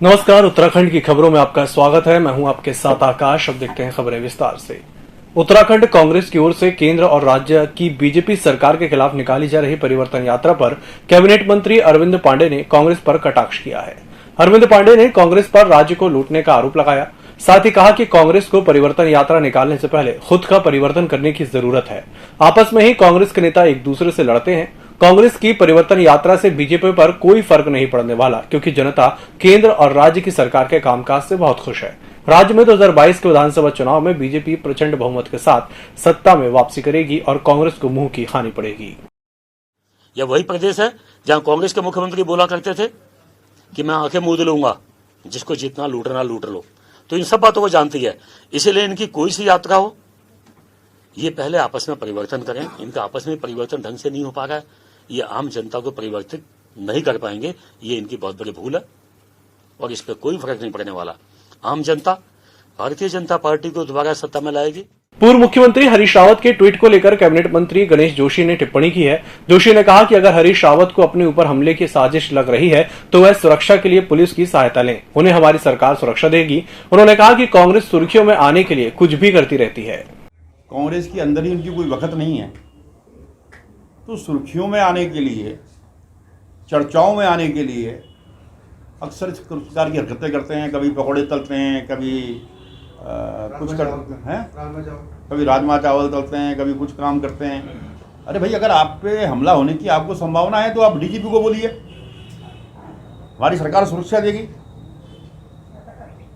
नमस्कार, उत्तराखंड की खबरों में आपका स्वागत है। मैं हूं आपके साथ आकाश। अब देखते हैं खबरें विस्तार से। उत्तराखंड कांग्रेस की ओर से केंद्र और राज्य की बीजेपी सरकार के खिलाफ निकाली जा रही परिवर्तन यात्रा पर कैबिनेट मंत्री अरविंद पांडे ने कांग्रेस पर कटाक्ष किया है। अरविंद पांडे ने कांग्रेस पर राज्य को लूटने का आरोप लगाया। साथ ही कहा कि कांग्रेस को परिवर्तन यात्रा निकालने से पहले खुद का परिवर्तन करने की जरूरत है। आपस में ही कांग्रेस के नेता एक दूसरे से लड़ते हैं। कांग्रेस की परिवर्तन यात्रा से बीजेपी पर कोई फर्क नहीं पड़ने वाला, क्योंकि जनता केंद्र और राज्य की सरकार के कामकाज से बहुत खुश है। राज्य में 2022 के विधानसभा चुनाव में बीजेपी प्रचंड बहुमत के साथ सत्ता में वापसी करेगी और कांग्रेस को मुंह की खानी पड़ेगी। यह वही प्रदेश है जहां कांग्रेस के मुख्यमंत्री बोला करते थे कि मैं आंखें मूंद लूंगा, जिसको जितना लूटना लूट लो। तो इन सब बातों को जानती है, इसीलिए इनकी कोई सी यात्रा हो, ये पहले आपस में परिवर्तन करें। इनका आपस में परिवर्तन ढंग से नहीं हो पा रहा है। ये आम जनता को परिवर्तित नहीं कर पाएंगे, ये इनकी बहुत बड़ी भूल है और इस पर कोई फर्क नहीं पड़ने वाला। आम जनता भारतीय जनता पार्टी को दोबारा सत्ता में लाएगी। पूर्व मुख्यमंत्री हरीश रावत के ट्वीट को लेकर कैबिनेट मंत्री गणेश जोशी ने टिप्पणी की है। जोशी ने कहा कि अगर हरीश रावत को अपने ऊपर हमले की साजिश लग रही है तो वह सुरक्षा के लिए पुलिस की सहायता लें, उन्हें हमारी सरकार सुरक्षा देगी। उन्होंने कहा कि कांग्रेस सुर्खियों में आने के लिए कुछ भी करती रहती है। कांग्रेस के अंदर ही उनकी कोई वक्त नहीं है, तो सुर्खियों में आने के लिए, चर्चाओं में आने के लिए अक्सर इस प्रकार की हरकतें करते हैं। कभी पकौड़े तलते हैं, कभी कुछ करते हैं, कभी राजमा चावल तलते हैं, कभी कुछ काम करते हैं। अरे भाई, अगर आप पे हमला होने की आपको संभावना है तो आप डीजीपी को बोलिए, हमारी सरकार सुरक्षा देगी।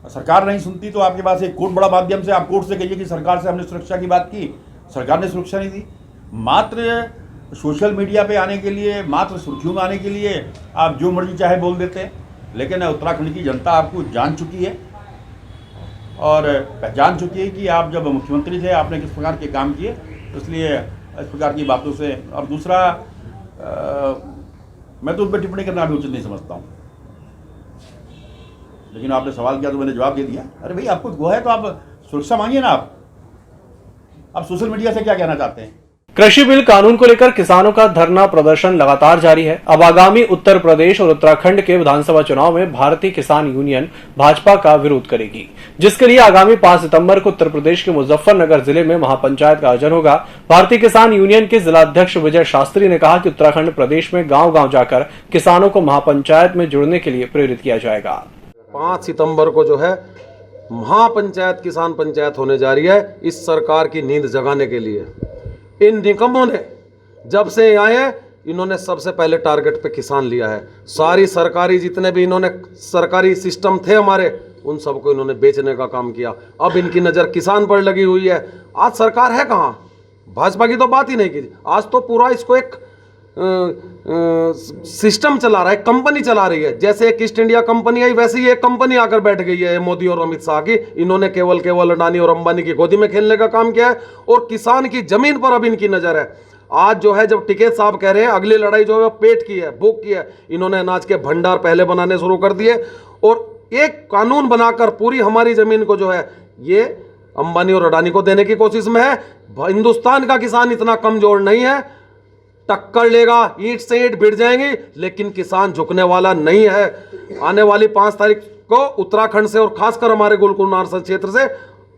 सरकार नहीं सुनती तो आपके पास एक कोर्ट बड़ा माध्यम से आप कोर्ट से कहिए कि सरकार से हमने सुरक्षा की बात की, सरकार ने सुरक्षा नहीं दी। मात्र सोशल मीडिया पे आने के लिए, मात्र सुर्खियों में आने के लिए आप जो मर्जी चाहे बोल देते हैं। लेकिन उत्तराखंड की जनता आपको जान चुकी है और पहचान चुकी है कि आप जब मुख्यमंत्री थे आपने किस प्रकार के काम किए, इसलिए इस प्रकार की बातों से। और दूसरा, मैं तो उन पर टिप्पणी करना भी उचित नहीं समझता हूँ, लेकिन आपने सवाल किया तो मैंने जवाब दे दिया। अरे भाई, आपको वो है तो आप सुरक्षा मांगिए ना। आप सोशल मीडिया से क्या कहना चाहते हैं? कृषि बिल कानून को लेकर किसानों का धरना प्रदर्शन लगातार जारी है। अब आगामी उत्तर प्रदेश और उत्तराखंड के विधानसभा चुनाव में भारतीय किसान यूनियन भाजपा का विरोध करेगी, जिसके लिए आगामी 5 सितंबर को उत्तर प्रदेश के मुजफ्फरनगर जिले में महापंचायत का आयोजन होगा। भारतीय किसान यूनियन के जिलाध्यक्ष विजय शास्त्री ने कहा कि उत्तराखंड प्रदेश में गाँव-गाँव जाकर किसानों को महापंचायत में जुड़ने के लिए प्रेरित किया जाएगा। 5 सितंबर को जो है महापंचायत किसान पंचायत होने जा रही है, इस सरकार की नींद जगाने के लिए। इन निकम्मों ने जब से आए हैं, इन्होंने सबसे पहले टारगेट पे किसान लिया है। सारी सरकारी, जितने भी इन्होंने सरकारी सिस्टम थे हमारे, उन सबको इन्होंने बेचने का काम किया। अब इनकी नज़र किसान पर लगी हुई है। आज सरकार है कहाँ? भाजपा की तो बात ही नहीं की। आज तो पूरा इसको एक सिस्टम चला रहा है, कंपनी चला रही है। जैसे एक ईस्ट इंडिया कंपनी आई, वैसे ही एक कंपनी आकर बैठ गई है मोदी और अमित शाह की। इन्होंने केवल अडानी और अंबानी की गोदी में खेलने का काम किया है और किसान की जमीन पर अब इनकी नजर है। आज जो है, जब टिकैत साहब कह रहे हैं अगली लड़ाई जो है पेट की है, भूख की है, इन्होंने अनाज के भंडार पहले बनाने शुरू कर दिए और एक कानून बनाकर पूरी हमारी जमीन को जो है ये अंबानी और अडानी को देने की कोशिश में है। हिंदुस्तान का किसान इतना कमजोर नहीं है, टक्कर लेगा, ईंट से ईंट भिड़ जाएंगे, लेकिन किसान झुकने वाला नहीं है। आने वाली 5 तारीख को उत्तराखंड से और खासकर हमारे गुलकुल नारसन क्षेत्र से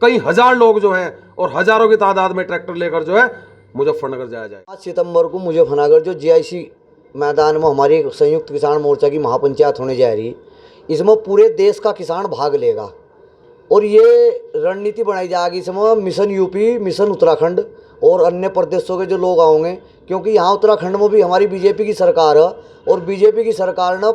कई हजार लोग जो हैं और हजारों की तादाद में ट्रैक्टर लेकर जो है मुजफ्फरनगर जाया जाए। 5 सितंबर को मुजफ्फरनगर जो जीआईसी मैदान में हमारी संयुक्त किसान मोर्चा की महापंचायत होने जा रही, इसमें पूरे देश का किसान भाग लेगा और ये रणनीति बनाई जाएगी। इसमें मिशन यूपी, मिशन उत्तराखंड और अन्य प्रदेशों के जो लोग आएंगे, क्योंकि यहाँ उत्तराखंड में भी हमारी बीजेपी की सरकार है और बीजेपी की सरकार ने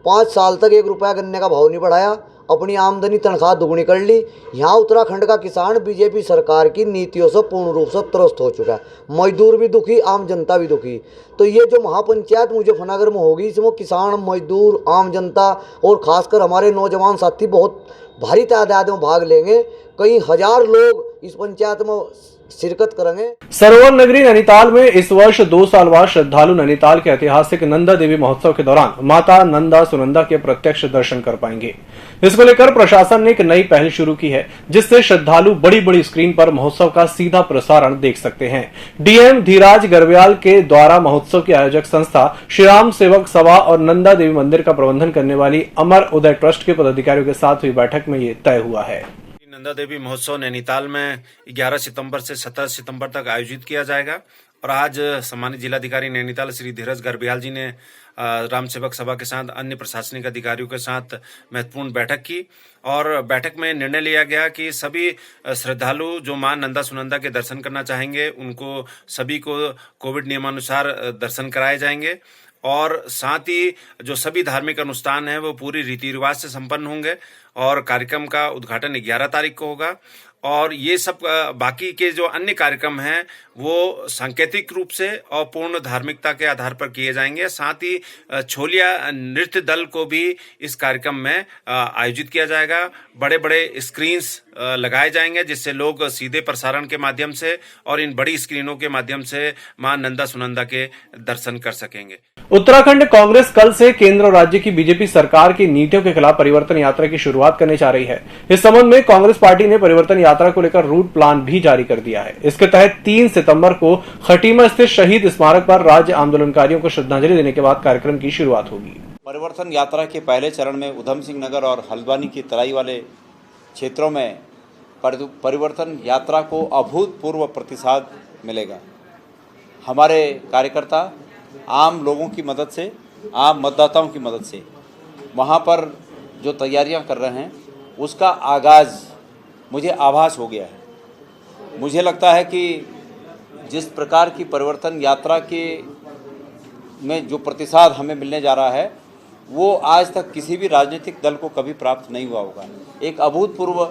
5 साल तक 1 रुपया गन्ने का भाव नहीं बढ़ाया, अपनी आमदनी तनख्वाह दुगनी कर ली। यहाँ उत्तराखंड का किसान बीजेपी सरकार की नीतियों से पूर्ण रूप से त्रस्त हो चुका है। मजदूर भी दुखी, आम जनता भी दुखी। तो ये जो महापंचायत मुजफ्फरनगर में होगी, इसमें किसान, मजदूर, आम जनता और खासकर हमारे नौजवान साथी बहुत भारी तादाद में भाग लेंगे। कई हजार लोग इस पंचायत में शिरकत करेंगे। सरोवर नगरी नैनीताल में इस वर्ष 2 साल बाद श्रद्धालु नैनीताल के ऐतिहासिक नंदा देवी महोत्सव के दौरान माता नंदा सुनंदा के प्रत्यक्ष दर्शन कर पाएंगे। इसको लेकर प्रशासन ने एक नई पहल शुरू की है, जिससे श्रद्धालु बड़ी बड़ी स्क्रीन पर महोत्सव का सीधा प्रसारण देख सकते हैं। डीएम धीराज गर्ब्याल के द्वारा महोत्सव की आयोजक संस्था श्री राम सेवक सभा और नंदा देवी मंदिर का प्रबंधन करने वाली अमर उदय ट्रस्ट के पदाधिकारियों के साथ हुई बैठक में ये तय हुआ है। नंदा देवी महोत्सव नैनीताल में 11 सितंबर से 17 सितंबर तक आयोजित किया जाएगा और आज सम्मानित जिलाधिकारी नैनीताल श्री धीरज गर्ब्याल जी ने राम सेवक सभा के साथ अन्य प्रशासनिक अधिकारियों के साथ महत्वपूर्ण बैठक की और बैठक में निर्णय लिया गया कि सभी श्रद्धालु जो मां नंदा सुनंदा के दर्शन करना चाहेंगे उनको सभी को कोविड नियमानुसार दर्शन कराए जाएंगे और साथ ही जो सभी धार्मिक अनुष्ठान है वो पूरी रीति रिवाज से संपन्न होंगे और कार्यक्रम का उद्घाटन 11 तारीख को होगा और ये सब बाकी के जो अन्य कार्यक्रम हैं वो सांकेतिक रूप से और पूर्ण धार्मिकता के आधार पर किए जाएंगे। साथ ही छोलिया नृत्य दल को भी इस कार्यक्रम में आयोजित किया जाएगा। बड़े बड़े स्क्रीन्स लगाए जाएंगे जिससे लोग सीधे प्रसारण के माध्यम से और इन बड़ी स्क्रीनों के माध्यम से मां नंदा सुनंदा के दर्शन कर सकेंगे। उत्तराखंड कांग्रेस कल से केंद्र और राज्य की बीजेपी सरकार की नीतियों के खिलाफ परिवर्तन यात्रा की शुरुआत करने जा रही है। इस संबंध में कांग्रेस पार्टी ने परिवर्तन यात्रा को लेकर रूट प्लान भी जारी कर दिया है। इसके तहत 3 सितंबर को खटीमा स्थित शहीद स्मारक पर राज्य आंदोलनकारियों को श्रद्धांजलि देने के बाद कार्यक्रम की शुरुआत होगी। परिवर्तन यात्रा के पहले चरण में उधम सिंह नगर और हल्द्वानी की तराई वाले क्षेत्रों में परिवर्तन यात्रा को अभूतपूर्व प्रतिसाद मिलेगा। हमारे कार्यकर्ता आम लोगों की मदद से, आम मतदाताओं की मदद से वहाँ पर जो तैयारियां कर रहे हैं उसका आगाज़ मुझे आभास हो गया है। मुझे लगता है कि जिस प्रकार की परिवर्तन यात्रा के में जो प्रतिसाद हमें मिलने जा रहा है वो आज तक किसी भी राजनीतिक दल को कभी प्राप्त नहीं हुआ होगा। एक अभूतपूर्व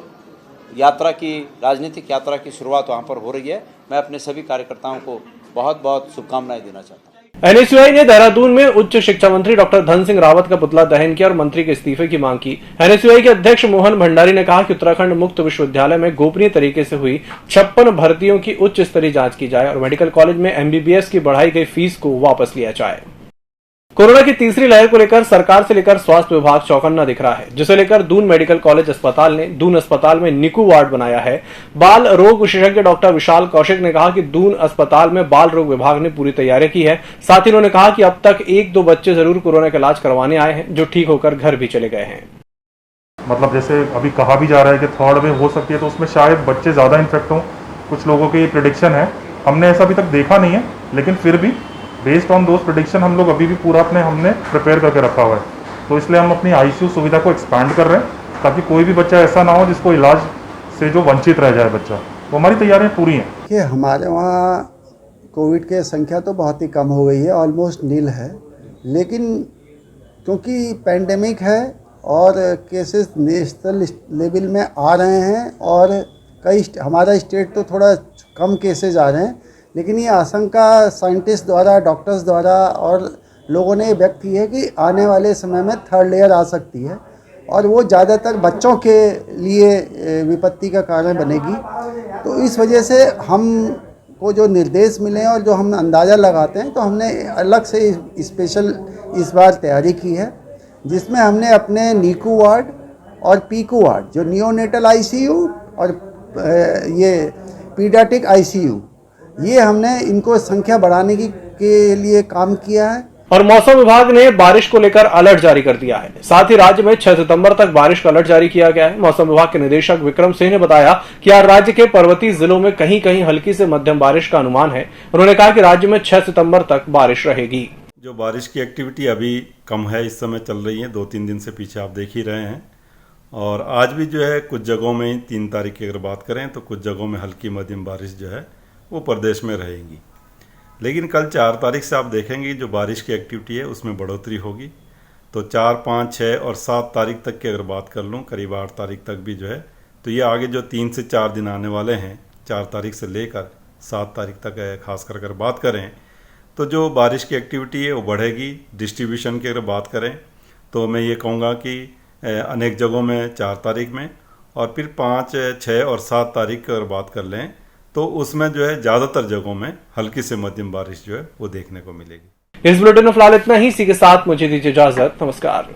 यात्रा की, राजनीतिक यात्रा की शुरुआत वहाँ पर हो रही है। मैं अपने सभी कार्यकर्ताओं को बहुत बहुत शुभकामनाएं देना चाहता हूँ। एनएसयूआई ने देहरादून में उच्च शिक्षा मंत्री डॉक्टर धन सिंह रावत का पुतला दहन किया और मंत्री के इस्तीफे की मांग की। एनएसयूआई के अध्यक्ष मोहन भंडारी ने कहा कि उत्तराखंड मुक्त विश्वविद्यालय में गोपनीय तरीके से हुई 56 भर्तियों की उच्च स्तरीय जांच की जाए और मेडिकल कॉलेज में एमबीबीएस की बढ़ाई गई फीस को वापस लिया जाए। कोरोना की तीसरी लहर को लेकर सरकार से लेकर स्वास्थ्य विभाग चौकन्ना दिख रहा है, जिसे लेकर दून मेडिकल कॉलेज अस्पताल ने दून अस्पताल में निकू वार्ड बनाया है। बाल रोग विशेषज्ञ डॉक्टर विशाल कौशिक ने कहा कि दून अस्पताल में बाल रोग विभाग ने पूरी तैयारी की है। साथ ही उन्होंने कहा कि अब तक 1-2 बच्चे जरूर कोरोना का इलाज करवाने आए हैं जो ठीक होकर घर भी चले गए हैं। मतलब जैसे अभी कहा भी जा रहा है कि 3rd वेव हो सकती है तो उसमें शायद बच्चे ज़्यादा इन्फेक्ट हों, कुछ लोगों की प्रेडिक्शन है। हमने ऐसा अभी तक देखा नहीं है, लेकिन फिर भी बेस्ड ऑन दोज प्रेडिक्शन हम लोग अभी भी पूरा हमने प्रिपेयर करके रखा हुआ है। तो इसलिए हम अपनी आईसीयू सुविधा को एक्सपांड कर रहे हैं ताकि कोई भी बच्चा ऐसा ना हो जिसको इलाज से जो वंचित रह जाए बच्चा। तो हमारी तैयारियां पूरी हैं कि हमारे वहाँ कोविड की संख्या तो बहुत ही कम हो गई है, ऑलमोस्ट नील है, लेकिन क्योंकि पैंडेमिक है और केसेस नेशनल लेवल में आ रहे हैं और कई हमारा स्टेट तो थोड़ा कम केसेस आ रहे हैं, लेकिन ये आशंका साइंटिस्ट द्वारा, डॉक्टर्स द्वारा और लोगों ने व्यक्त की है कि आने वाले समय में 3rd लेयर आ सकती है और वो ज़्यादातर बच्चों के लिए विपत्ति का कारण बनेगी। तो इस वजह से हम को जो निर्देश मिले हैं और जो हम अंदाज़ा लगाते हैं, तो हमने अलग से स्पेशल इस बार तैयारी की है, जिसमें हमने अपने नीकू वार्ड और पीकू वार्ड, जो नियोनेटल आईसीयू और ये पीडियाट्रिक आईसीयू, ये हमने इनको संख्या बढ़ाने के लिए काम किया है। और मौसम विभाग ने बारिश को लेकर अलर्ट जारी कर दिया है। साथ ही राज्य में 6 सितंबर तक बारिश का अलर्ट जारी किया गया है। मौसम विभाग के निदेशक विक्रम सिंह ने बताया कि आज राज्य के पर्वतीय जिलों में कहीं कहीं हल्की से मध्यम बारिश का अनुमान है। उन्होंने कहा कि राज्य में 6 सितंबर तक बारिश रहेगी। जो बारिश की एक्टिविटी अभी कम है, इस समय चल रही है, 2-3 दिन से पीछे आप देख ही रहे हैं। और आज भी जो है कुछ जगहों में 3 तारीख की अगर बात करें तो कुछ जगहों में हल्की मध्यम बारिश जो है वो प्रदेश में रहेगी। लेकिन कल 4 तारीख से आप देखेंगे जो बारिश की एक्टिविटी है उसमें बढ़ोतरी होगी। तो 4, 5, 6 और 7 तारीख तक की अगर बात कर लूँ, करीब 8 तारीख तक भी जो है, तो ये आगे जो 3 से 4 दिन आने वाले हैं, 4 तारीख से लेकर 7 तारीख तक खासकर अगर बात करें तो जो बारिश की एक्टिविटी है वो बढ़ेगी। डिस्ट्रीब्यूशन की अगर बात करें तो मैं ये कहूँगा कि अनेक जगहों में 4 तारीख में और फिर 5, 6 और 7 तारीख की अगर बात कर लें तो उसमें जो है ज़्यादातर जगहों में हल्की से मध्यम बारिश जो है वो देखने को मिलेगी। इस बुलेटिन में फिलहाल इतना ही। इसी के साथ मुझे दीजिए इजाजत। नमस्कार।